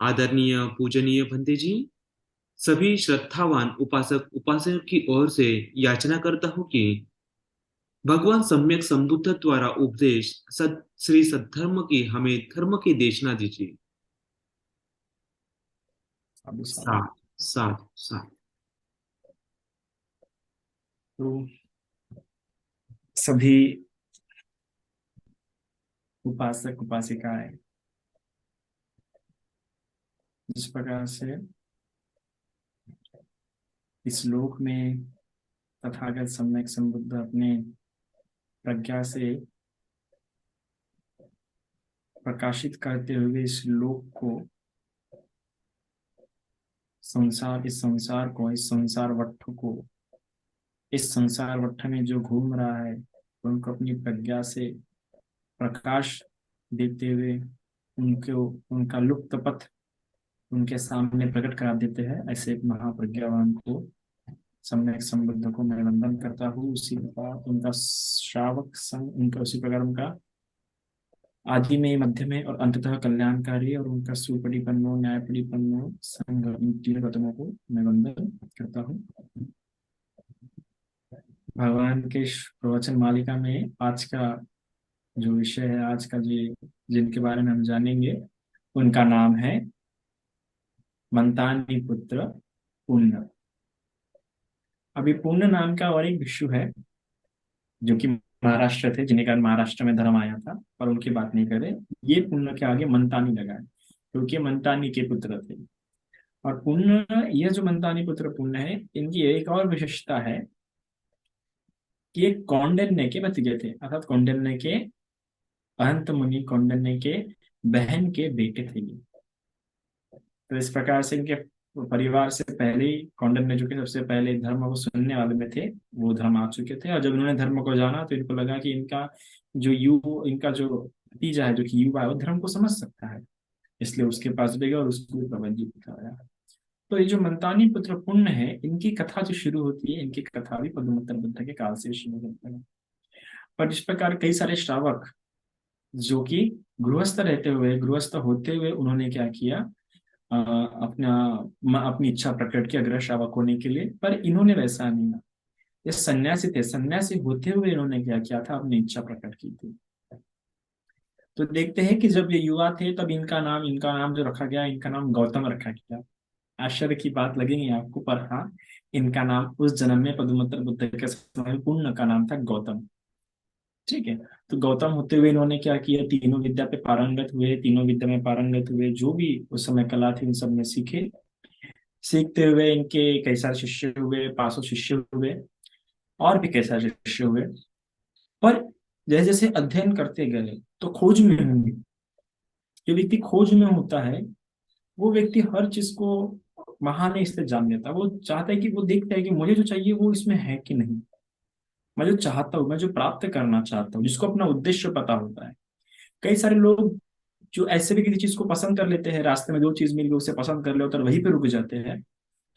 आदरणीय पूजनीय भंते जी, सभी श्रद्धावान उपासक उपासक की ओर से याचना करता हूँ कि भगवान सम्यक संबुद्ध द्वारा उपदेश श्री सद्धर्म की हमें धर्म की देशना दीजिए। साधु साधु। साथ साथ साथ। तो सभी उपासक उपासिकाएं जिस प्रकार से इस लोक में तथागत सम्यक संबुद्ध अपने प्रज्ञा से प्रकाशित करते हुए इस लोक को, संसार, इस संसार को, इस संसार वट्ठ को, इस संसार वट्ठ में जो घूम रहा है उनको अपनी प्रज्ञा से प्रकाश देते हुए उनको, उनका लुप्त पथ उनके सामने प्रकट करा देते हैं, ऐसे एक महाप्रज्ञावान को, सम्यक संबुद्ध को मैं वंदन करता हूँ। उसी प्रकार उनका श्रावक संग, उनका उसी प्रकार उनका आदि में, मध्य में और अंततः कल्याणकारी और उनका सुपरिपन्नो न्यायपरिपन्नो संघ, इन तीन गौतमों को मैं वंदन करता हूँ। भगवान के इस प्रवचन मालिका में आज का जो विषय है, आज का जो जिनके बारे में हम जानेंगे, उनका नाम है मंतानी पुत्र पुण्य। अभी पुण्य नाम का और एक भिक्षु है जो कि महाराष्ट्र थे, जिन्हें कारण महाराष्ट्र में धर्म आया था, पर उनकी बात नहीं करें। ये पुण्य के आगे मंतानी लगा है क्योंकि मंतानी के पुत्र थे। और पुण्य, यह जो मंतानी पुत्र पुण्य है, इनकी एक और विशेषता है कि ये कौंडिन्य के भतीजे थे, अर्थात कौंडिन्य के, अहंत मुनि कौंडिन्य के बहन के बेटे थे ये। तो इस प्रकार से इनके परिवार से पहले ही कौंडिन्य जो कि सबसे पहले धर्म को सुनने वाले में थे, वो धर्म आ चुके थे। और जब इन्होंने धर्म को जाना तो इनको लगा कि इनका जो भतीजा है, जो कि युवा है, वो धर्म को समझ सकता है, इसलिए उसके पास गए और उसको भी प्रबंधित कराया। तो ये जो मंतानी पुत्र पुण्य है, इनकी कथा जो शुरू होती है, इनकी कथा भी पद्मोत्तर बुद्ध के काल से शुरू होती है। पर इस प्रकार कई सारे श्रावक जो कि गृहस्थ रहते हुए, गृहस्थ होते हुए उन्होंने क्या किया, अपनी इच्छा प्रकट की अग्र श्रावक होने के लिए। पर इन्होंने वैसा नहीं, ये सन्यासी थे, सन्यासी होते हुए इन्होंने क्या किया था, अपनी इच्छा प्रकट की थी। तो देखते हैं कि जब ये युवा थे तब इनका नाम जो रखा गया, इनका नाम गौतम रखा गया। आश्चर्य की बात लगेगी आपको, पर हाँ, इनका नाम उस जन्म में पद्मोत्तर बुद्ध के समय में पूर्ण का नाम था गौतम। ठीक है। तो गौतम होते हुए इन्होंने क्या किया, तीनों विद्या पे पारंगत हुए, तीनों विद्या में पारंगत हुए, जो भी उस समय कला थी उन सब में सीखे। सीखते हुए इनके कई सारे शिष्य हुए, 500 शिष्य हुए, और भी कई सारे शिष्य हुए। पर जैसे जैसे अध्ययन करते गए तो खोज में होंगे, जो व्यक्ति खोज में होता है वो व्यक्ति हर चीज को महान इससे जान लेता है। वो चाहता है कि वो देखता है कि मुझे जो चाहिए वो इसमें है कि नहीं, मैं जो चाहता हूँ, मैं जो प्राप्त करना चाहता हूँ, जिसको अपना उद्देश्य पता होता है। कई सारे लोग जो ऐसे भी किसी चीज को पसंद कर लेते हैं, रास्ते में जो चीज मिल गई उसे पसंद कर लेते और वहीं पे रुक जाते हैं।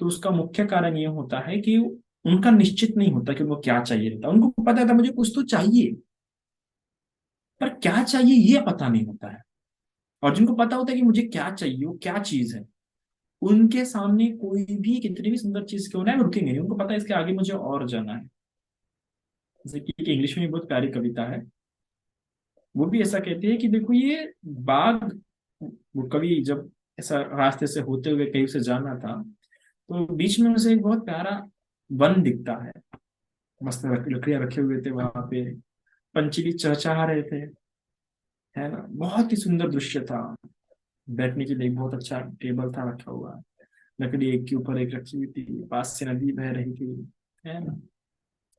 तो उसका मुख्य कारण ये होता है कि उनका निश्चित नहीं होता कि उनको क्या चाहिए रहता। उनको पता था मुझे कुछ तो चाहिए, पर क्या चाहिए ये पता नहीं होता है। और जिनको पता होता है कि मुझे क्या चाहिए, वो क्या चीज है, उनके सामने कोई भी कितनी भी सुंदर चीज क्यों ना है, वो रुकेंगे नहीं। उनको पता है इसके आगे मुझे और जाना है। जैसे कि एक इंग्लिश में बहुत प्यारी कविता है, वो भी ऐसा कहती है कि देखो ये बाग, वो कवि जब ऐसा रास्ते से होते हुए कहीं से जाना था तो बीच में उसे एक बहुत प्यारा वन दिखता है। मस्त लकड़ियां रखे हुए थे वहां पे, पंछी भी चहचहा रहे थे, है ना, बहुत ही सुंदर दृश्य था। बैठने के लिए एक बहुत अच्छा टेबल था रखा हुआ, लकड़ी एक के ऊपर एक रखी हुई थी, पास से नदी बह रही थी, है ना।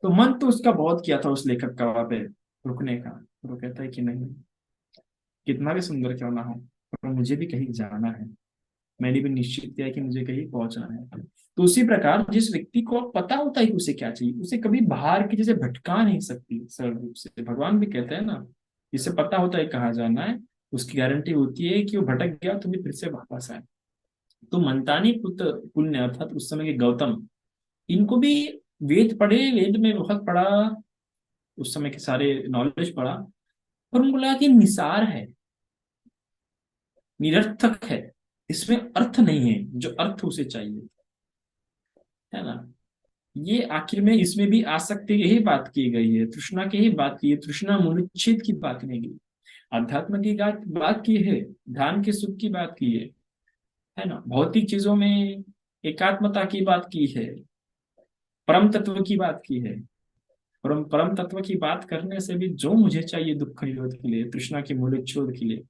तो मन तो उसका बहुत किया था उस लेखक का वहां पे रुकने का। तो वो कहता है कि नहीं, कितना भी सुंदर क्यों ना हो, पर मुझे भी कहीं जाना है, मैंने भी निश्चित किया है कि मुझे कहीं पहुंचना है। तो उसी प्रकार जिस व्यक्ति को पता होता है कि उसे क्या चाहिए, उसे कभी बाहर की चीजें भटका नहीं सकती सरल रूप से। भगवान भी कहते हैं ना, जिसे पता होता है कहाँ जाना है, उसकी गारंटी होती है कि वो भटक गया तो भी फिर से वापस आए। तो मंतानी पुत्र पुण्य अर्थात उस समय के गौतम, इनको भी वेद पढ़े, वेद में बहुत पढ़ा, उस समय के सारे नॉलेज पढ़ा, पर उनको लगा कि निसार है, निरर्थक है, इसमें अर्थ नहीं है जो अर्थ उसे चाहिए, है ना। ये आखिर में इसमें भी आसक्ति की ही बात की गई है, तृष्णा की ही बात की है, तृष्णा मूलच्छेद की बात नहीं की, अध्यात्म की बात की है, ध्यान के सुख की बात की है ना, भौतिक चीजों में एकात्मता की बात की है, परम तत्व की बात की है। परम परम तत्व की बात करने से भी जो मुझे चाहिए दुख निरोध के लिए, तृष्णा की मूलोच्छेद के लिए,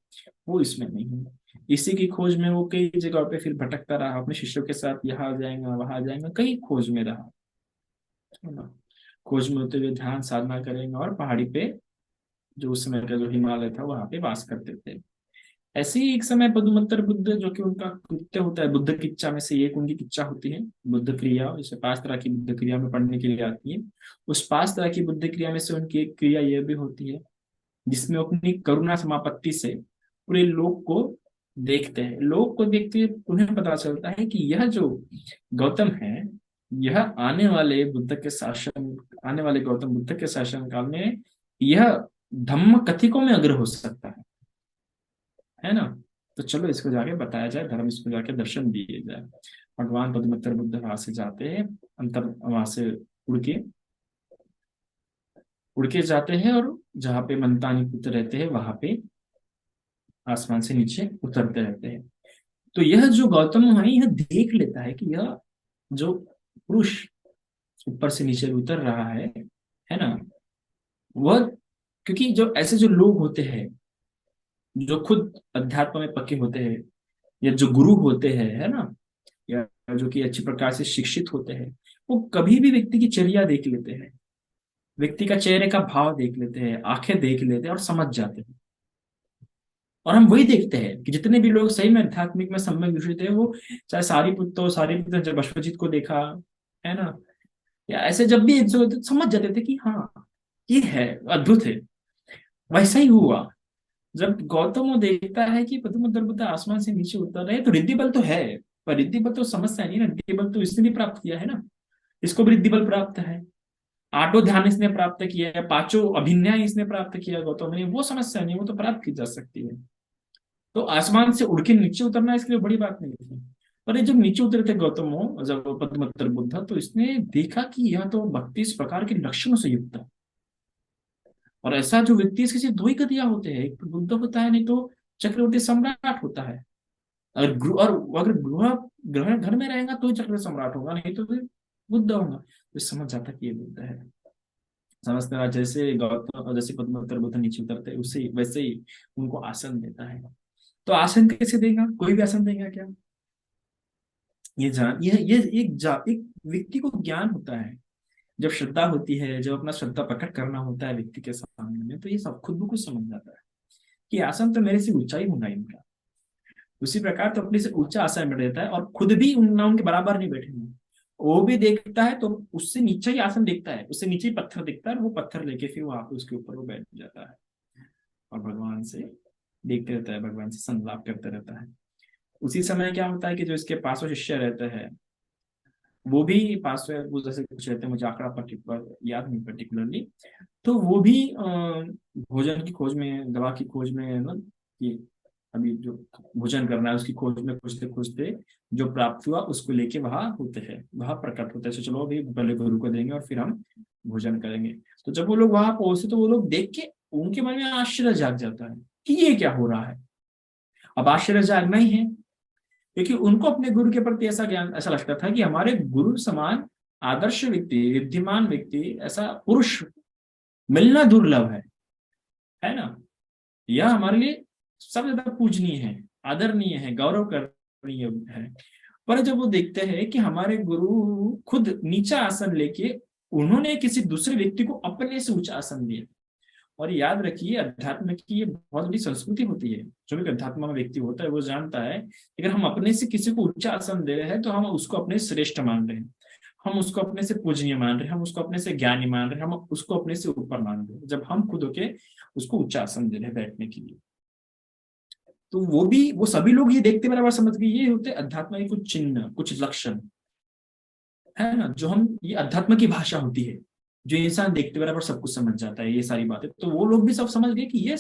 वो इसमें नहीं है। इसी की खोज में वो कई जगहों पे फिर भटकता रहा, अपने शिष्यों के साथ यहाँ जाएगा वहां जाएगा, कई खोज में रहा, है ना। खोज में होते हुए ध्यान साधना करेंगे और पहाड़ी पे, जो उस समय का जो हिमालय था वहां पे वास करते थे। ऐसे ही एक समय पदुमत्तर बुद्ध, जो कि उनका कृत्य होता है, बुद्ध की इच्छा में से एक उनकी इच्छा होती है, बुद्ध क्रिया, जैसे 5 तरह की बुद्ध क्रिया में पढ़ने के लिए आती है। उस 5 तरह की बुद्ध क्रिया में से उनकी एक क्रिया यह भी होती है जिसमें वो अपनी करुणा समापत्ति से पूरे लोक को देखते हैं। लोक को देखते हुए उन्हें पता चलता है कि यह जो गौतम है, यह आने वाले गौतम बुद्ध के शासन काल में यह धम्म कथिकों में अग्र हो सकता है ना। तो चलो इसको जाके बताया जाए, धर्म इसको जाके दर्शन दिए जाए। भगवान पद्मतर बुद्ध वहां से जाते हैं, अंतर वहां से उड़ के उड़ के जाते हैं, और जहाँ पे मंतानी पुत्र रहते हैं वहां पे आसमान से नीचे उतरते रहते हैं। तो यह जो गौतम है यह देख लेता है कि यह जो पुरुष ऊपर से नीचे उतर रहा है ना, वह, क्योंकि जो ऐसे जो लोग होते हैं जो खुद अध्यात्म में पक्के होते हैं, या जो गुरु होते हैं, है ना, या जो कि अच्छी प्रकार से शिक्षित होते हैं, वो कभी भी व्यक्ति की चर्या देख लेते हैं, व्यक्ति का चेहरे का भाव देख लेते हैं, आंखें देख लेते हैं और समझ जाते हैं। और हम वही देखते हैं कि जितने भी लोग सही में आध्यात्मिक में सम्यक दूषित है, वो चाहे सारीपुत्र हो, सारीपुत्र जब अश्वजित को देखा, है ना, या ऐसे जब भी समझ जाते थे कि हाँ ये है, अद्भुत है। वैसा ही हुआ जब गौतम वो देखता है कि पद्मोदर बुद्ध आसमान से नीचे उतर रहे हैं, तो रिद्धि बल तो है, पर रिद्धि बल तो समस्या नहीं ना, रिद्धि बल तो इसने भी प्राप्त किया है ना, इसको भी रिद्धि बल प्राप्त है, आठों ध्यान इसने प्राप्त किया है, पांचों अभिन्याय इसने प्राप्त किया गौतम ने, वो समस्या नहीं, वो तो प्राप्त की जा सकती है। तो आसमान से उड़ के नीचे उतरना इसके लिए बड़ी बात नहीं थी। पर ये जब नीचे उतरे थे गौतम हो, जब पद्मोत्तर बुद्ध, तो इसने देखा कि यह तो 32 प्रकार के लक्षणों से युक्त है। और ऐसा जो व्यक्ति, इसके सिर्फ 2 ही गतियां होते हैं, एक तो बुद्ध होता है, नहीं तो चक्रवर्ती सम्राट होता है। अगर गृह ग्रह घर में रहेगा तो ही चक्रवर्ती सम्राट होगा, नहीं तो फिर बुद्ध होगा। तो समझ जाता कि ये बुद्ध है। समझते हैं, जैसे गौतम, जैसे पद्मोत्तर बुद्ध नीचे उतरते हैं उससे वैसे ही उनको आसन देता है। तो आसन कैसे देगा, कोई भी आसन देगा क्या? ये एक व्यक्ति को ज्ञान होता है, जब श्रद्धा होती है, जब अपना श्रद्धा प्रकट करना होता है व्यक्ति के सामने में, तो ये सब खुद ब खुद समझ जाता है कि आसन तो मेरे से ऊंचा ही होगा इनका। उसी प्रकार तो अपने से ऊंचा आसन में रहता है, और खुद भी ना उनके बराबर नहीं बैठेंगे, वो भी देखता है तो उससे नीचे ही आसन देखता है, उससे नीचे ही पत्थर दिखता है, और वो पत्थर लेके फिर वहां पे उसके ऊपर वो बैठ जाता है और भगवान से देखते रहता है, भगवान से संलाप करते रहता है। उसी समय क्या होता है कि जो इसके पास वो शिष्य रहते हैं, वो भी पास में वो जैसे कुछ रहते हैं, मुझे आंकड़ा पर्टिकुलर याद नहीं पर्टिकुलरली, तो वो भी भोजन की खोज में, दवा की खोज में है ना, कि अभी जो भोजन करना है उसकी खोज में खोजते खोजते जो प्राप्त हुआ उसको लेके वहां होते हैं, वहां प्रकट होते हैं। तो चलो अभी पहले गुरु को देंगे और फिर हम भोजन करेंगे। तो जब वो लोग वहां पहुंचे तो वो लोग देख के उनके मन में आश्चर्य जाग जाता है कि ये क्या हो रहा है। अब आश्चर्य जागना ही है, क्योंकि उनको अपने गुरु के प्रति ऐसा ज्ञान, ऐसा लगता था कि हमारे गुरु समान आदर्श व्यक्ति, विद्यमान व्यक्ति, ऐसा पुरुष मिलना दुर्लभ है ना। यह हमारे लिए सबसे ज्यादा पूजनीय है, आदरणीय है, गौरव करणीय है। पर जब वो देखते हैं कि हमारे गुरु खुद नीचा आसन लेके उन्होंने किसी दूसरे व्यक्ति को अपने से ऊंचा आसन दिया। और याद रखिए, अध्यात्म की ये बहुत बड़ी संस्कृति होती है। जो भी अध्यात्म में व्यक्ति होता है वो जानता है कि अगर हम अपने से किसी को उच्च आसन दे रहे हैं तो हम उसको अपने श्रेष्ठ मान रहे हैं, हम उसको अपने से पूजनीय मान रहे हैं, हम उसको अपने से ज्ञानी मान रहे हैं, हम उसको अपने से ऊपर मान रहे हैं, जब हम खुद होके उसको उच्च आसन दे रहे हैं बैठने के लिए। तो वो सभी लोग ये देखते बराबर समझ गए, ये होते अध्यात्म के कुछ चिन्ह, कुछ लक्षण, है ना, जो हम, ये अध्यात्म की भाषा होती है, जो इंसान देखते बराबर सब कुछ समझ जाता है, ये सारी बातें। तो वो लोग भी सब समझ गए कि ये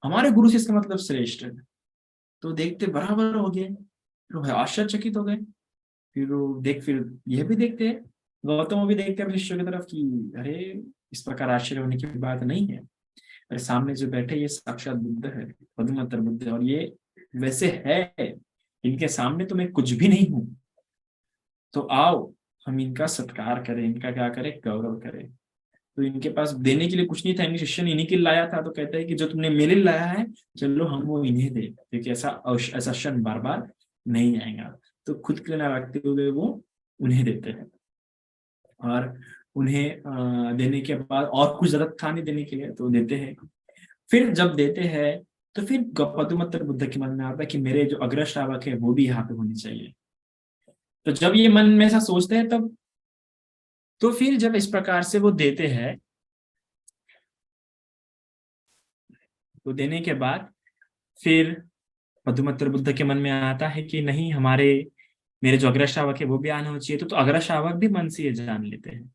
हमारे गुरु से इसका मतलब श्रेष्ठ है, तो देखते बराबर हो गए। फिर वो आश्चर्यचकित हो गए। फिर वो फिर यह भी देखते हैं, गौतम भी देखते हैं अपने शिष्यों की तरफ कि अरे, इस प्रकार आश्चर्य होने की बात नहीं है। अरे, सामने जो बैठे ये साक्षात बुद्ध है, पदमतर बुद्ध है, और ये वैसे है, इनके सामने तो मैं कुछ भी नहीं हूं। तो आओ हम इनका सत्कार करें, इनका क्या करें, गौरव करें। तो इनके पास देने के लिए कुछ नहीं था, इनके शिष्य ने इन्हीं के लिए लाया था। तो कहते हैं कि जो तुमने मेरे लिए लाया है, चलो हम वो इन्हें दे, क्योंकि ऐसा क्षण बार बार नहीं आएगा। तो खुद के लिए ना रखते हुए वो उन्हें देते हैं। और उन्हें देने के बाद और कुछ जरूरत था नहीं देने के लिए, तो देते हैं। फिर जब देते हैं तो फिर पदुमत्तर बुद्ध के मन में आता है कि मेरे जो अग्र श्रावक है वो भी यहाँ पे होने चाहिए। तो जब ये मन में ऐसा सोचते हैं तब, तो फिर जब इस प्रकार से वो देते हैं, तो देने के बाद फिर पदुमत्तर बुद्ध के मन में आता है कि नहीं, मेरे जो अग्र श्रावक है वो भी आना चाहिए। तो अग्र श्रावक भी मन से ये जान लेते हैं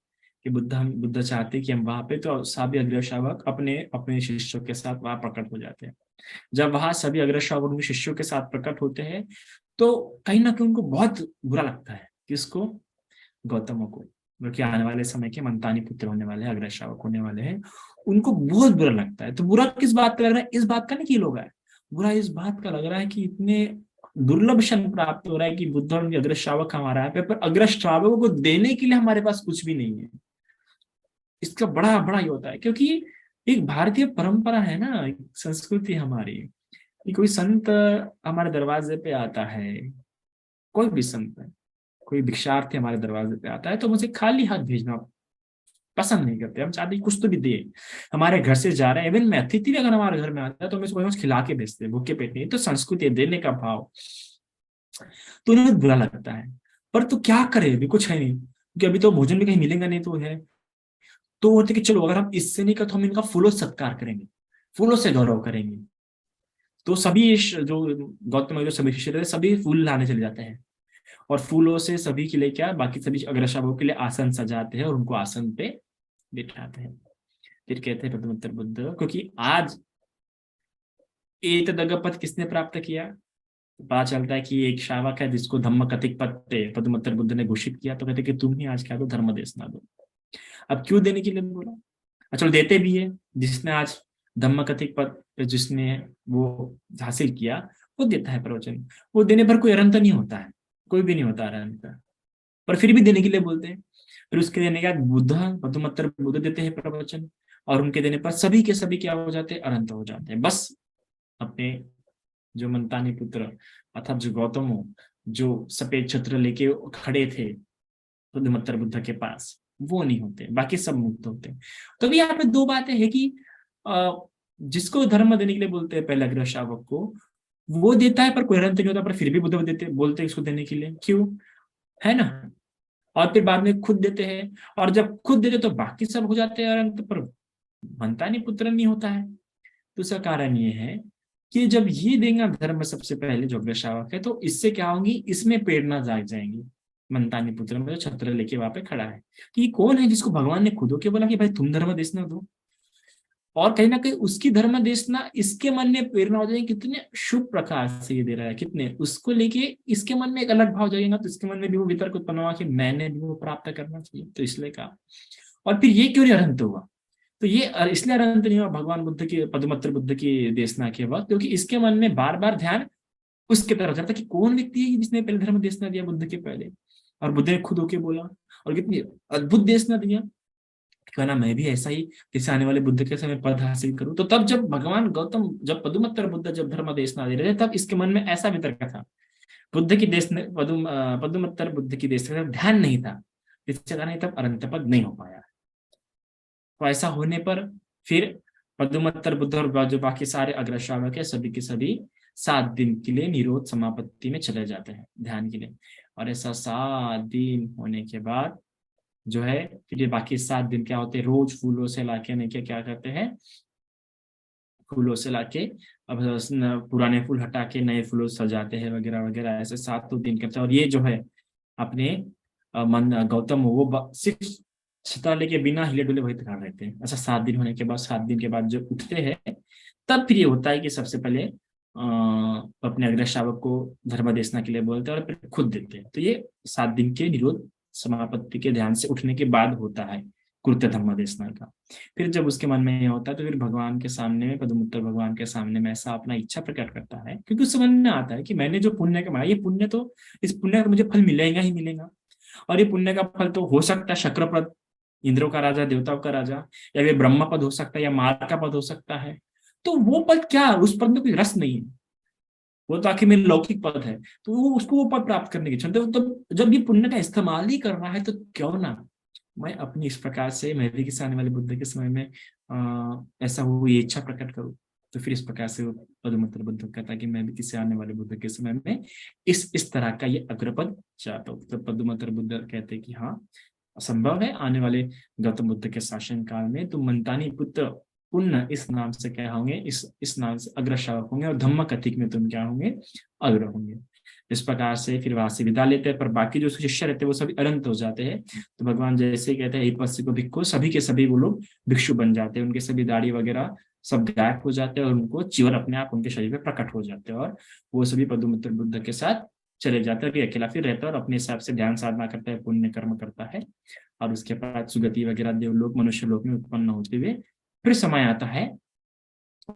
कि बुद्ध चाहते हैं कि हम वहां पे, तो सभी अग्र श्रावक अपने अपने शिष्यों के साथ वहां प्रकट हो जाते हैं। जब वहां सभी अग्र श्रावक उनके शिष्यों के साथ प्रकट होते हैं, तो कहीं ना कहीं उनको बहुत बुरा लगता है। किसको? गौतम को, जो कि आने वाले समय के मंतानी पुत्र होने वाले हैं, अग्र श्रावक होने वाले हैं। उनको बहुत बुरा लगता है। तो बुरा किस बात का लग रहा है? इस बात का नहीं कि लोग आए, बुरा इस बात का लग रहा है कि इतने दुर्लभ क्षण प्राप्त हो रहा है कि बुद्ध और उनके अग्र श्रावक हमारा है, पर अग्र श्रावकों को देने के लिए हमारे पास कुछ भी नहीं है। इसका बड़ा बड़ा ही होता है, क्योंकि एक भारतीय परंपरा है ना, एक संस्कृति हमारी, कि कोई संत हमारे दरवाजे पे आता है, कोई भी संत है, कोई भिक्षार्थी हमारे दरवाजे पे आता है, तो मुझे खाली हाथ भेजना पसंद नहीं करते। हम चाहते हैं कुछ तो भी दे। हमारे घर से जा रहे हैं, इवन मैं अतिथि भी अगर हमारे घर में आता है तो हम इसको कुछ खिला के भेजते हैं, भूखे पेट नहीं। तो संस्कृति है देने का भाव। तो उन्हें बुरा लगता है, पर तो क्या करे, अभी कुछ है नहीं, क्योंकि अभी तो भोजन भी कहीं मिलेगा नहीं, तो है। तो होते कि चलो अगर हम इससे नहीं कर तो हम इनका फूलों से सत्कार करेंगे, फूलों से गौरव करेंगे। तो सभी जो गौतम जो सभी शिष्य थे, सभी फूल लाने चले जाते हैं, और फूलों से सभी के लिए क्या, बाकी सभी अग्रशावकों के लिए आसन सजाते हैं और उनको आसन पे बिठाते हैं। फिर कहते हैं पद्मोत्तर बुद्ध, क्योंकि आज एक पद किसने प्राप्त किया? तो पता चलता है कि एक शावक है जिसको धम्म कथिक पद पद्मोत्तर बुद्ध ने घोषित किया। तो कहते कि तुम ही आज क्या दो, धर्म देशना दो। अब क्यों देने के लिए बोला? चलो देते भी है, जिसने आज धम्म कथिक पद जिसने वो हासिल किया, वो देता है प्रवचन। वो देने पर कोई अरंत नहीं होता है, कोई भी नहीं होता अरंत, पर फिर भी देने के लिए बोलते हैं। फिर उसके देने के बाद बुद्ध पद्मोत्तर बुद्ध देते हैं प्रवचन, और उनके देने पर सभी के सभी क्या हो जाते हैं, अनंत हो जाते हैं। बस अपने जो मंतानी पुत्र अर्थात जो गौतम जो सफेद छत्र लेके खड़े थे पद्मोत्तर बुद्ध के पास, वो नहीं होते, बाकी सब मुक्त होते हैं। तो भी यहाँ पे दो बातें हैं कि जिसको धर्म देने के लिए बोलते हैं पहले अग्र शावक को, वो देता है पर कोई अनंत नहीं होता, पर फिर भी बुद्ध देते बोलते हैं इसको देने के लिए, क्यों? है ना? और फिर बाद में खुद देते हैं, और जब खुद देते तो बाकी सब हो जाते हैं अनंत, पर मंतानी पुत्र नहीं होता है। तो इसका कारण ये है कि जब ये देगा धर्म सबसे पहले जो अग्रशावक है, तो इससे क्या होगी, इसमें प्रेरणा जाग जाएंगी। मंतानी पुत्र में जो छत्र लेके वहां पे खड़ा है, कि ये कौन है जिसको भगवान ने खुद होके बोला कि भाई तुम धर्म देश दो, और कहीं ना कहीं उसकी धर्म देशना इसके मन में प्रेरणा हो जाएगी। कितने शुभ प्रकार से ये दे रहा है, कितने उसको लेके इसके मन में एक अलग भाव जाएगा, तो इसके मन में भी वो वितर्क उत्पन्न हुआ कि मैंने भी वो प्राप्त करना चाहिए, तो इसलिए कहा। और फिर ये क्यों नहीं अरहंत हुआ? तो ये इसलिए अरहंत नहीं हुआ भगवान बुद्ध की पद्मोत्तर बुद्ध की देशना के वक्त, क्योंकि इसके मन में बार बार ध्यान उसके तरफ जाता कि कौन व्यक्ति है जिसने पहले धर्म देशना दिया बुद्ध के पहले, और बुद्ध ने खुद होके बोला, और कितनी अद्भुत देशना दिया। क्यों ना मैं भी ऐसा ही जैसे आने वाले बुद्ध के समय पद हासिल करूं। तो तब जब भगवान गौतम जब पदुमत्तर बुद्ध जब धर्म देशना दे रहे थे, तब इसके मन में ऐसा वितर्क था, बुद्ध की देश पदुमत्तर बुद्ध की देश में ध्यान नहीं था, इसके कारण तब अनंत पद नहीं हो पाया। तो ऐसा होने पर फिर पदुमत्तर बुद्ध और जो बाकी सारे अग्रश्रावक है, सभी के सभी 7 दिन के लिए निरोध समापत्ति में चले जाते हैं ध्यान के लिए। और ऐसा 7 दिन होने के बाद जो है, फिर ये बाकी 7 दिन क्या होते हैं, रोज फूलों से लाके नहीं क्या करते हैं, फूलों से लाके अब पुराने फूल हटा के नए फूलों से सजाते हैं वगैरह वगैरह, ऐसे 7 दिन करते हैं। और ये जो है अपने मन गौतम वो सिर्फ छता लेके बिना हिले डुले वही खड़ा रहते हैं। अच्छा 7 दिन होने के बाद, 7 दिन के बाद जब उठते हैं, तब फिर ये होता है कि सबसे पहले अपने अग्रज शावक को धर्म देशना के लिए बोलते हैं और फिर खुद देते हैं। तो ये 7 दिन के निरोध समापत्ति के ध्यान से उठने के बाद होता है कृत्य धर्म देशना का। फिर जब उसके मन में ये होता है तो फिर भगवान के सामने में, पदमुत्तर भगवान के सामने में ऐसा अपना इच्छा प्रकट करता है, क्योंकि उस समझ में आता है कि मैंने जो पुण्य कमाया, ये पुण्य तो, इस पुण्य का मुझे फल मिलेगा ही मिलेगा। और ये पुण्य का फल तो हो सकता है शक्रपद, इंद्रों का राजा, देवताओं का राजा, या फिर ब्रह्म पद हो सकता है, या मार का पद हो सकता है। तो वो पद क्या, उस पद में कोई रस नहीं है, वो तो आखिर में लौकिक पद है। तो वो उसको वो पद प्राप्त करने की क्षमता, तो जब ये पुण्य का इस्तेमाल ही कर रहा है तो क्यों ना मैं अपनी इस प्रकार से, मैं भी किसी आने वाले बुद्ध के समय में ऐसा हो ये इच्छा प्रकट करूं। तो फिर इस प्रकार से पदमुत्तर बुद्ध कहता है कि मैं भी किसी आने वाले बुद्ध के समय में इस तरह का ये अग्रपद चाहता हूँ। तो पदमुत्तर बुद्ध कहते हैं कि हाँ, असंभव है, आने वाले गौतम बुद्ध के शासन काल में तुम मंतानी पुत्र पुण्य इस नाम से क्या होंगे, इस नाम से अग्र शावक होंगे, और धम्म कथिक में तुम क्या होंगे, अग्र होंगे। इस प्रकार से फिर वहां से विदा लेते हैं, पर बाकी जो शिष्य रहते हैं वो सभी अनंत हो जाते हैं। तो भगवान जैसे ही कहते हैं एक को भिक्खु, सभी के सभी वो लोग भिक्षु बन जाते हैं, उनके सभी दाढ़ी वगैरह सब गायब हो जाते हैं और उनको चीवर अपने आप उनके शरीर पे प्रकट हो जाते हैं, और वो सभी पदमुत्तर बुद्ध के साथ चले जाते हैं। कि अकेला फिर रहता है और अपने हिसाब से ध्यान साधना करता है, पुण्य कर्म करता है, और उसके बाद सुगति वगैरह देवलोक मनुष्य लोक में उत्पन्न होते हुए फिर समय आता है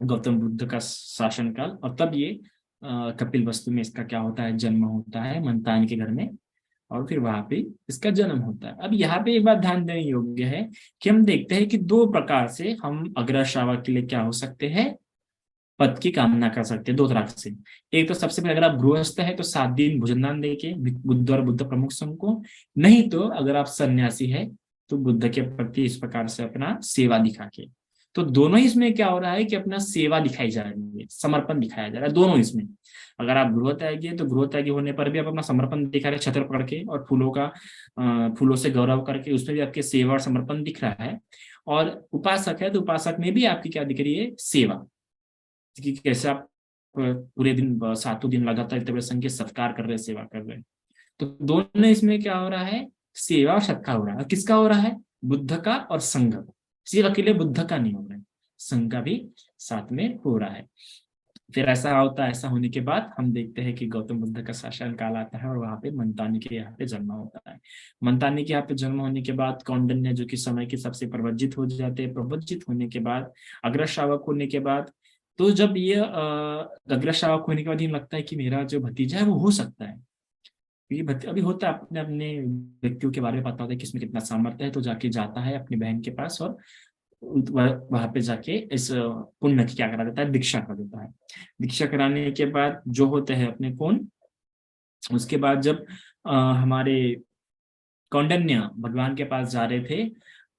गौतम बुद्ध का शासन काल। और तब ये कपिल वस्तु में इसका क्या होता है, जन्म होता है मंतान के घर में, और फिर वहां पे इसका जन्म होता है। अब यहाँ पे एक बात ध्यान देने योग्य है कि हम देखते हैं कि 2 प्रकार से हम अग्र श्रावक के लिए क्या हो सकते हैं, पद की कामना कर सकते हैं 2 तरह से। एक तो सबसे पहले अगर आप गृहस्थ है तो 7 दिन भोजनदान देके बुद्ध और बुद्ध प्रमुख संघ को, नहीं तो अगर आप सन्यासी है तो बुद्ध के प्रति इस प्रकार से अपना सेवा दिखा के। तो दोनों ही इसमें क्या हो रहा है कि अपना सेवा दिखाई जा रही है, समर्पण दिखाया जा रहा है दोनों इसमें। अगर आप गृह त्यागी है तो गृह त्यागी होने पर भी आप अपना समर्पण दिखा रहे, छत्र पकड़ के और फूलों से गौरव करके, उसमें भी आपके सेवा और समर्पण दिख रहा है। और उपासक है तो उपासक में भी आपकी क्या दिख रही है, सेवा, कि कैसे आप पूरे दिन 7 दिन लगातार इतने संघ के सत्कार कर रहे हैं, सेवा कर रहे हैं। तो दोनों इसमें क्या हो रहा है, सेवा और सत्कार हो रहा है। किसका हो रहा है, बुद्ध का और संघ का। सिर्फ अकेले बुद्ध का नहीं हो रहा है, संघ का भी साथ में हो रहा है। फिर ऐसा होता है, ऐसा होने के बाद हम देखते हैं कि गौतम बुद्ध का शासन काल आता है और वहां पे मंतानी के यहाँ पे जन्म होता है। मंतानी के यहाँ पे जन्म होने के बाद कौंडिन्य जो कि समय के सबसे प्रवज्जित हो जाते हैं, प्रवज्जित होने के बाद अग्र श्रावक होने के बाद, तो जब ये अग्र श्रावक होने के बाद ये लगता है कि मेरा जो भतीजा है वो हो सकता है, क्योंकि अभी होता है अपने अपने व्यक्तियों के बारे में पता होता है कि इसमें कितना सामर्थ्य है, तो जाके जाता है अपनी बहन के पास और वहां पे जाके इस पुण्य की क्या करा देता है, दीक्षा कर देता है। दीक्षा कराने के बाद जो होते हैं अपने कौन, उसके बाद जब हमारे कौंडिन्य भगवान के पास जा रहे थे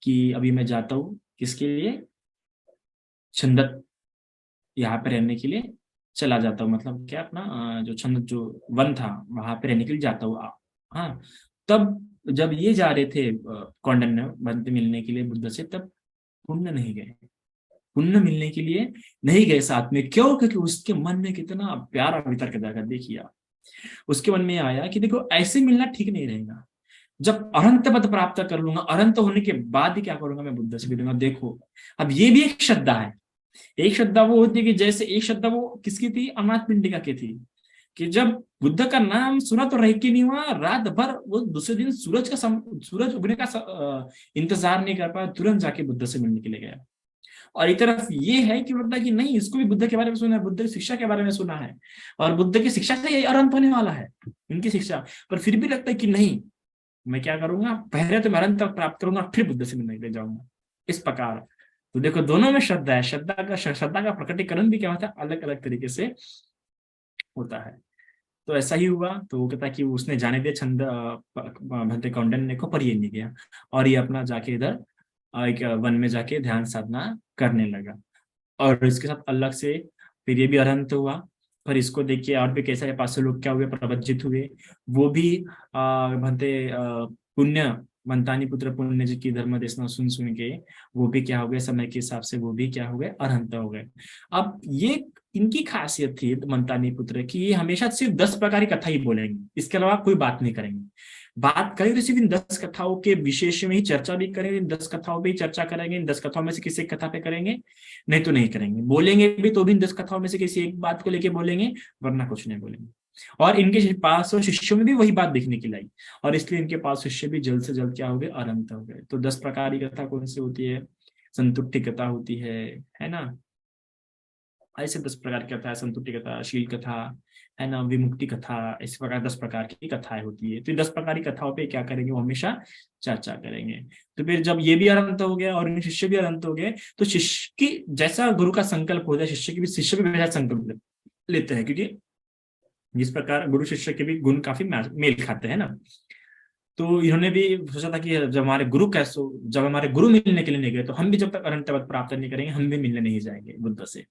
कि अभी मैं जाता हूँ किसके लिए, छंदक यहाँ पे रहने के लिए चला जाता हूँ, मतलब क्या अपना जो छंद जो वन था वहां पे रहने के लिए जाता हूँ। हाँ, तब जब ये जा रहे थे कौंडिन्य वन पे मिलने के लिए बुद्ध से, तब पुण्य नहीं गए, पुण्य मिलने के लिए नहीं गए साथ में। क्यों, क्योंकि उसके मन में कितना प्यारा वितर्क जाकर देखिए आप। उसके मन में आया कि देखो ऐसे मिलना ठीक नहीं रहेगा, जब अनंत पद प्राप्त कर लूंगा, अनंत होने के बाद ही क्या करूंगा, मैं बुद्ध से मिलूंगा। देखो अब ये भी एक श्रद्धा है। एक श्रद्धा वो होती है कि जैसे एक श्रद्धा वो किसकी थी, अनाथ पिंडिका की थी, कि जब बुद्ध का नाम सुना तो रह के नहीं हुआ, रात भर वो दूसरे दिन सूरज उगने का इंतजार नहीं कर पाया, तुरंत जाके बुद्ध से मिलने के लिए गया। और एक तरफ ये है कि मतलब कि नहीं, इसको भी बुद्ध के बारे में सुना है, बुद्ध की शिक्षा के बारे में सुना है, और बुद्ध की शिक्षा से यही अनंत होने वाला है इनकी शिक्षा, पर फिर भी लगता है कि नहीं, मैं क्या करूंगा, पहले तो मैं अनंत तक प्राप्त करूंगा फिर बुद्ध से मिलने के लिए जाऊंगा, इस प्रकार। तो देखो दोनों में श्रद्धा है, श्रद्धा का प्रकटीकरण भी क्या होता है, अलग अलग तरीके से होता है। तो ऐसा ही हुआ, तो वो कहता है कि उसने जाने दिया छंद भंते कौंडिन्य को, पर ये नहीं गया, और ये अपना जाके इधर एक वन में जाके ध्यान साधना करने लगा। और इसके साथ अलग से फिर ये भी अरहंत हुआ, पर इसको देखिए और भी कैसा है, 500 लोग क्या हुए, प्रवज्जित हुए, वो भी भंते पुण्य मंतानी पुत्र पुण्य जी की धर्म देशना सुन सुन के वो भी क्या हो गए, समय के हिसाब से वो भी क्या हो गए, अरहंत हो गए। अब ये इनकी खासियत थी मंतानी पुत्र की, ये हमेशा सिर्फ 10 प्रकार की कथा ही बोलेंगे, इसके अलावा कोई बात नहीं करेंगे। बात करें तो सिर्फ इन 10 कथाओं के विशेष में ही चर्चा भी करेंगे, इन 10 कथाओं पे ही चर्चा करेंगे, इन 10 कथाओं में से किसी एक कथा पे करेंगे, नहीं तो नहीं करेंगे। बोलेंगे भी तो भी इन 10 कथाओं में से किसी एक बात को लेके बोलेंगे, वरना कुछ नहीं बोलेंगे। और इनके पास और शिष्यों में भी वही बात देखने की लाई, और इसलिए इनके पास शिष्य भी जल्द से जल्द क्या हो गए, अनंत हो गए। तो 10 प्रकार की कथा कौन सी होती है? संतुष्टि कथा होती है ना। ऐसे 10 प्रकार की कथा है, संतुष्टि कथा, शील कथा, है ना, विमुक्ति कथा, इस प्रकार 10 प्रकार की कथाएं होती है। तो 10 प्रकार की कथाओं पे क्या करेंगे, वो हमेशा चर्चा करेंगे। तो फिर जब ये भी अनंत हो गया और इनके शिष्य भी अनंत हो गए, तो शिष्य की जैसा गुरु का संकल्प हो जाए, शिष्य भी वैसा संकल्प लेते हैं, क्योंकि जिस प्रकार गुरु शिष्य के भी गुण काफी मेल खाते हैं ना। तो इन्होंने भी सोचा था कि जब हमारे गुरु मिलने के लिए नहीं गए, तो हम भी जब तक अनंत पद प्राप्त नहीं करेंगे, हम भी मिलने नहीं जाएंगे बुद्ध से।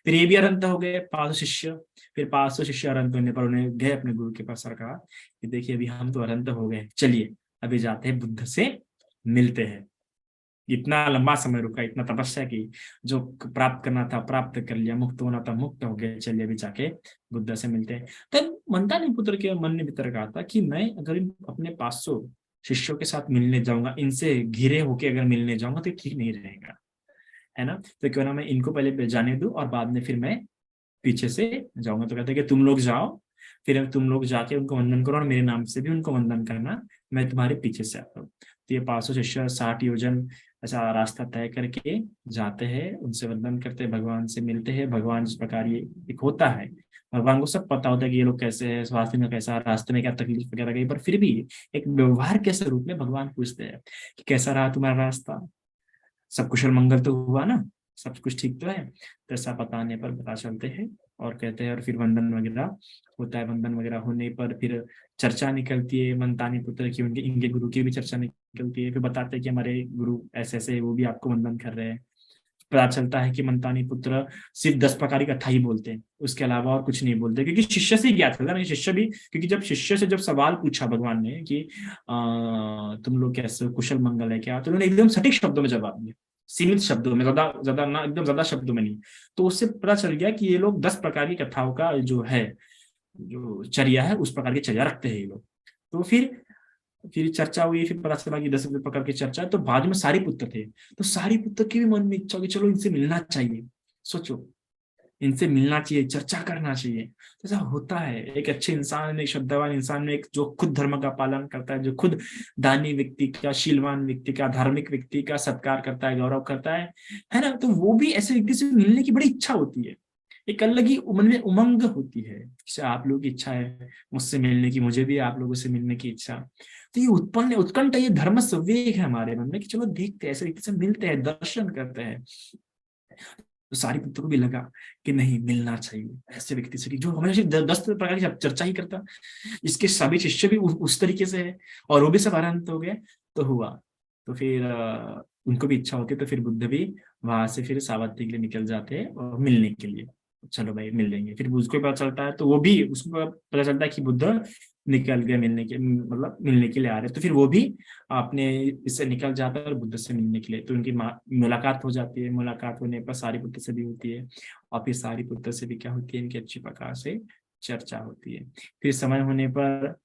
फिर ये भी अनंत हो गए, 500 शिष्य। फिर 500 शिष्य अनंत होने पर उन्हें गए अपने गुरु के पास और कहा कि देखिए अभी हम तो अनंत हो गए, चलिए अभी जाते हैं बुद्ध से मिलते हैं। इतना लंबा समय रुका, इतना तपस्या की, जो प्राप्त करना था प्राप्त कर लिया, मुक्त होना था मुक्त हो गए, चलिए अभी जाके बुद्ध से मिलते हैं। तब मंदानी पुत्र के मन ने भीतर कहा था कि मैं अगर अपने 500 शिष्यों के साथ मिलने जाऊंगा, इनसे घिरे होके अगर मिलने जाऊंगा, तो ठीक नहीं रहेगा, है ना। तो क्यों ना मैं इनको पहले जाने दूं और बाद में फिर मैं पीछे से जाऊंगा। तो कहते हैं कि तुम लोग जाओ, फिर तुम लोग जाके उनको वंदन करो और मेरे नाम से भी उनको वंदन करना, मैं तुम्हारे पीछे से आता हूँ। तो ये 500 शिष्य 60 योजन ऐसा रास्ता तय करके जाते हैं, उनसे वंदन करते हैं, भगवान से मिलते हैं। भगवान जिस प्रकार ये एक होता है, भगवान को सब पता होता है कि ये लोग कैसे है, स्वास्थ्य में कैसा, रास्ते में क्या तकलीफ वगैरह गई, पर फिर भी एक व्यवहार के स्वरूप में भगवान पूछते हैं कि कैसा रहा तुम्हारा रास्ता, सब कुशल मंगल तो हुआ ना, सब कुछ ठीक तो है। तो ऐसा बताने पर पता चलते हैं और कहते हैं, और फिर वंदन वगैरह होता है। वंदन वगैरह होने पर फिर चर्चा निकलती है मंतानी पुत्र की, उनके इनके गुरु की भी चर्चा निकलती है। फिर बताते हैं कि हमारे गुरु ऐसे ऐसे वो भी आपको वंदन कर रहे हैं। पता चलता है कि मंतानी पुत्र सिर्फ 10 प्रकार की कथा ही बोलते हैं, उसके अलावा और कुछ नहीं बोलते, क्योंकि शिष्य से ही ज्ञात था ना। शिष्य भी, क्योंकि जब शिष्य से जब सवाल पूछा भगवान ने कि तुम लोग कैसे हो, कुशल मंगल है क्या, तो उन्होंने एकदम सटीक शब्दों में जवाब दिया, सीमित शब्दों में, ज्यादा ज्यादा ना, एकदम ज्यादा शब्दों में नहीं। तो उससे पता चल गया कि ये लोग 10 प्रकार की कथाओं का जो है, जो चर्या है, उस प्रकार की चर्या रखते हैं ये लोग। तो फिर चर्चा हुई, फिर पता चला कि 10 प्रकार की चर्चा है। तो बाद में सारी पुत्र थे, तो सारी पुत्र के भी मन में इच्छा कि चलो इनसे मिलना चाहिए, सोचो इनसे मिलना चाहिए, चर्चा करना चाहिए। तो ऐसा होता है, एक अच्छे इंसान, एक श्रद्धावान इंसान में, एक जो खुद धर्म का पालन करता है, जो खुद दानी व्यक्ति का, शीलवान व्यक्ति का, धार्मिक व्यक्ति का सत्कार करता है, गौरव करता है ना, तो वो भी ऐसे व्यक्ति से मिलने की बड़ी इच्छा होती है। एक अलग ही मन में उमंग होती है कि आप लोगों की इच्छा है मुझसे मिलने की, मुझे भी आप लोगों से मिलने की इच्छा। तो ये उत्पन्न उत्कंठ, ये धर्म संवेग है हमारे मन में कि चलो देखते हैं, ऐसे व्यक्ति से मिलते हैं, दर्शन करते हैं। तो सारी पुत्र को भी लगा कि नहीं, मिलना चाहिए ऐसे व्यक्ति से, कि जो हमेशा 10 प्रकार की चर्चा ही करता। इसके सभी शिष्य भी उस तरीके से है, और वो भी सब आनंद हो गए। तो हुआ, तो फिर उनको भी इच्छा होती है, तो फिर बुद्ध भी वहां से फिर सावती के लिए निकल जाते हैं और मिलने के लिए। चलो भाई मिल लेंगे, फिर उसको पता चलता है, तो वो भी, उसको पता चलता है कि बुद्ध निकल गए मिलने के, मतलब मिलने के लिए आ रहे, तो फिर वो भी अपने इससे निकल जाता है और बुद्ध से मिलने के लिए। तो उनकी मुलाकात हो जाती है, मुलाकात होने पर सारिपुत्र से भी होती है, और फिर सारिपुत्र से भी क्या होती है, इनकी अच्छी प्रकार से चर्चा होती है। फिर समय होने पर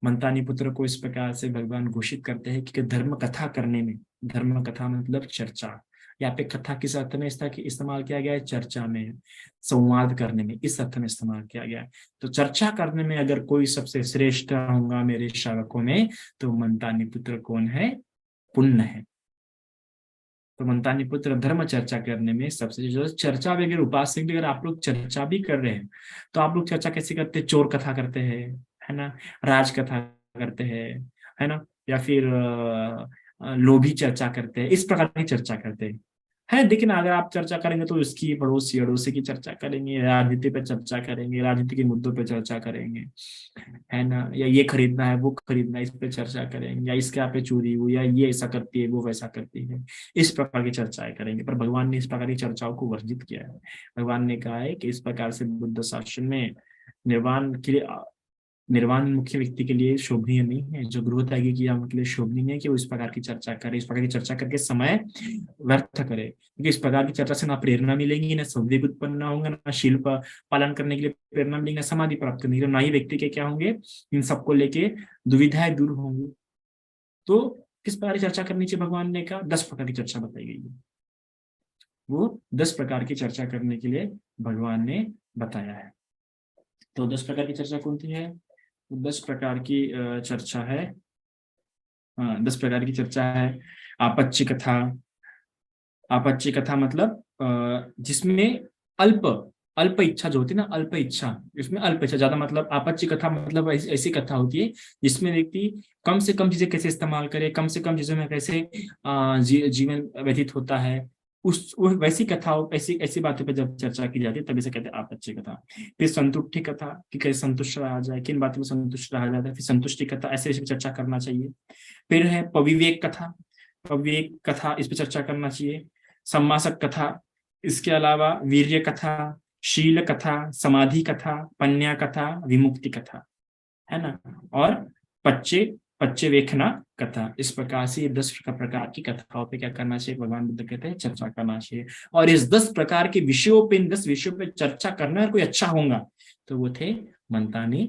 मंतानी पुत्र को इस प्रकार से भगवान घोषित करते हैं कि धर्म कथा करने में, धर्म कथा मतलब चर्चा, यहाँ पे कथा किस अर्थ में इस्तेमाल किया गया है, चर्चा में, संवाद करने में, इस अर्थ में इस्तेमाल किया गया है। तो चर्चा करने में अगर कोई सबसे श्रेष्ठ होगा मेरे श्रावकों में, तो मंतानी पुत्र कौन है, पुण्य है। तो मंतानी पुत्र धर्म चर्चा करने में सबसे जो चर्चा भी, अगर उपासक भी, अगर आप लोग चर्चा भी कर रहे हैं, तो आप लोग चर्चा कैसे करते हैं, चोर कथा करते हैं, है ना, राज कथा करते हैं, है ना, या फिर लोभी चर्चा करते हैं, इस प्रकार की चर्चा करते हैं, है। लेकिन अगर आप चर्चा करेंगे तो इसकी पड़ोसी अड़ोसी की चर्चा करेंगे, राजनीति पे चर्चा करेंगे, राजनीति के मुद्दों पे चर्चा करेंगे, है ना, या ये खरीदना है वो खरीदना है, इस पे चर्चा करेंगे, या इसके यहाँ पे चोरी हुई, या ये ऐसा करती है वो वैसा करती है, इस प्रकार की चर्चाएं करेंगे। पर भगवान ने इस प्रकार की चर्चाओं को वर्जित किया है। भगवान ने कहा है कि इस प्रकार से बुद्ध शासन में निर्वाण के लिए निर्वाण मुख्य व्यक्ति के लिए शोभनीय नहीं है, जो गृह त्यागी किया उनके लिए शोभनीय है कि वो इस प्रकार की चर्चा करे, इस प्रकार की चर्चा करके समय व्यर्थ करे, क्योंकि इस प्रकार की चर्चा से ना प्रेरणा मिलेगी, ना संवेग उत्पन्न होंगे, ना शील पालन करने के लिए प्रेरणा मिलेगी, ना समाधि प्राप्त नहीं, ना ही व्यक्ति के क्या होंगे, इन सबको लेके दुविधाएं दूर होंगी। तो किस प्रकार की चर्चा करनी चाहिए भगवान ने कहा, 10 प्रकार की चर्चा बताई गई है। वो 10 प्रकार की चर्चा करने के लिए भगवान ने बताया है। तो 10 प्रकार की चर्चा कौन सी है? 10 प्रकार की चर्चा है, हाँ 10 प्रकार की चर्चा है। आपच्य कथा, आपच्य कथा मतलब जिसमें अल्प अल्प इच्छा जो होती है ना, अल्प इच्छा, इसमें अल्प इच्छा ज्यादा, मतलब आपच्य कथा मतलब ऐसी कथा होती है जिसमें व्यक्ति कम से कम चीजें कैसे इस्तेमाल करे, कम से कम चीजों में कैसे जीवन व्यतीत होता है, वैसी कथाओं, ऐसी ऐसी बातों पर जब चर्चा की जाती है तभी से कहते हैं आपच्य कथा। फिर संतुष्टि कथा, कि कैसे संतुष्ट रहा जाए, किन बातों में संतुष्ट रहा जाता है, फिर संतुष्टि कथा, ऐसे ऐसे चर्चा करना चाहिए। फिर है पविवेक कथा, पविवेक कथा, इस पर चर्चा करना चाहिए। सम्मासक कथा, इसके अलावा वीर्य कथा, शील कथा, समाधि कथा, पन्या कथा, विमुक्ति कथा, है ना, और पच्चे पच्चे वेखना कथा। इस प्रकार से 10 प्रकार की कथाओं पे क्या करना चाहिए, भगवान बुद्ध कहते हैं चर्चा करना चाहिए। और इस 10 प्रकार के विषयों पे, इन 10 विषयों पे चर्चा करना कोई अच्छा होगा तो वो थे मंतानी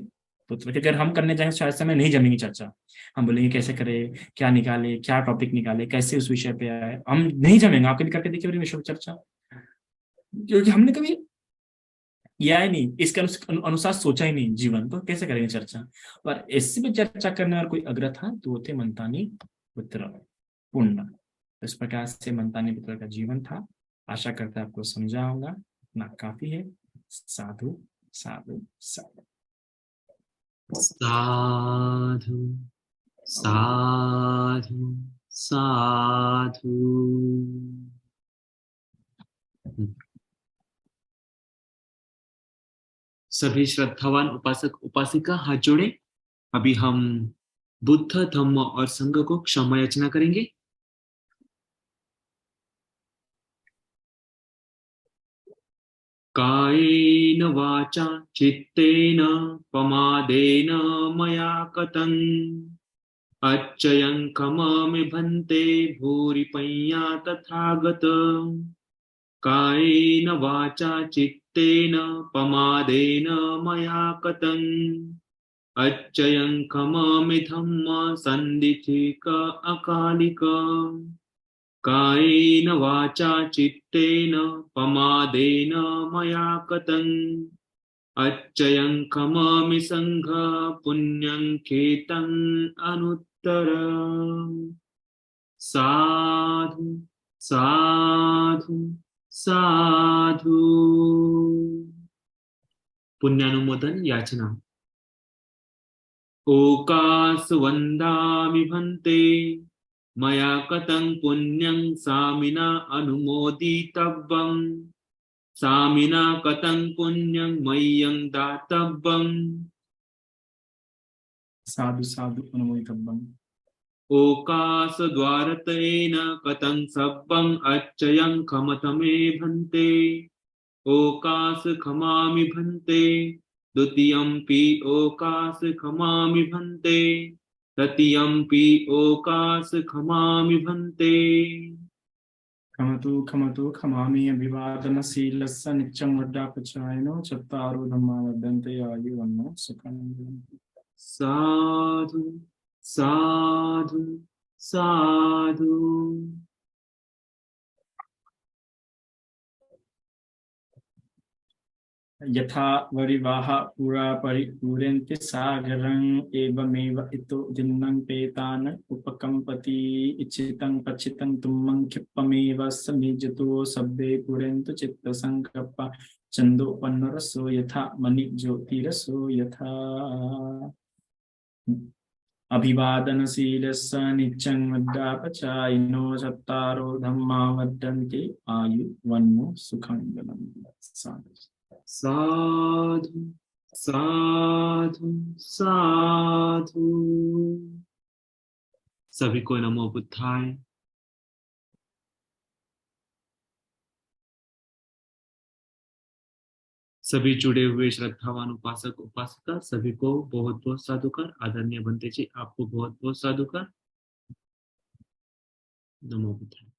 पुत्र। अगर हम करने जाएंगे शायद समय नहीं जमेगी चर्चा, हम बोलेंगे कैसे करें, क्या निकाले, क्या टॉपिक निकाले, कैसे उस विषय पे आए, हम नहीं जमेंगे। आप कभी करके देखिए विषय पे चर्चा, क्योंकि हमने कभी किया ही नहीं, इसके अनुसार सोचा ही नहीं जीवन, तो कैसे करेंगे चर्चा। पर इससे भी चर्चा करने वाला कोई अग्र था तो वो थे मंतानी पुत्र पुण्य। इस प्रकार से मंतानी पुत्र का जीवन था। आशा करता है आपको समझा होगा, इतना काफी है। साधु साधु साधु। साधु साधु साधु। सभी श्रद्धावान उपासक उपासिका हाथ जोड़े। अभी हम बुद्ध धम्म और संघ को क्षमा याचना करेंगे। कायेन वाचा चित्तेन प्रमादेन मया कतन् अच्छयं खमामि भन्ते भूरिपैया तथागत। कायेन वाचा चित्तेन प्रमादेन मया कतन् अच्छयं खमामि धम्म सन्दिथिक अकालिक। कायेन वाचा चित्तेन प्रमादेन मया कतन् अच्छयं खमामि संघ पुण्यं खेतम् अनुत्तर। साधु साधु साधु। पुण्यानुमोदन याचना। ओकास वन्दामि भन्ते मया कतं पुण्यं सामिना अनुमोदितव्यम्। सामिना कतं पुण्यं मह्यं दातव्यम्। साधु साधु अनुमोदितव्यम्। ओकास द्वारतेन कतं सव्यम् अच्छयं खमत मे भन्ते। ओकास खमामि भन्ते द्वितीयंपि ओकास खमामि भन्ते तृतीयंपि ओकास खमामि भन्ते। खमतु खमतु खमामि अभिवादनशीलस्य नित्यं वड्डापचायनो चत्तारो धम्मा वर्धन्ते आयुर्वन्नो सुखं। साधु साधु साधु। यथा वरिवाह पुरा परिपूरन्ति सागरं एवमेव इतो दिन्नं पेतान उपकम्पति इच्छितं पच्छितं तुम्मं क्षिप्तमेव समिज्जतो सब्बे पुरन्तु चित्तसङ्कप्पा छन्दोपन्नरसो यथा मणिज्योतिरसो यथा। अभिवादनशीलस्य नित्यं वड्डापचायिनो चत्तारो धम्मा वर्धन्ते आयुर्वन्नो सुखं बलं। साधु साधु साधु। सभी को नमो बुद्धाय। सभी जुड़े हुए श्रद्धावान उपासक उपासिका सभी को बहुत बहुत साधुकार। आदरणीय बंते जी, आपको बहुत बहुत साधुकार। नमो बुद्धाय।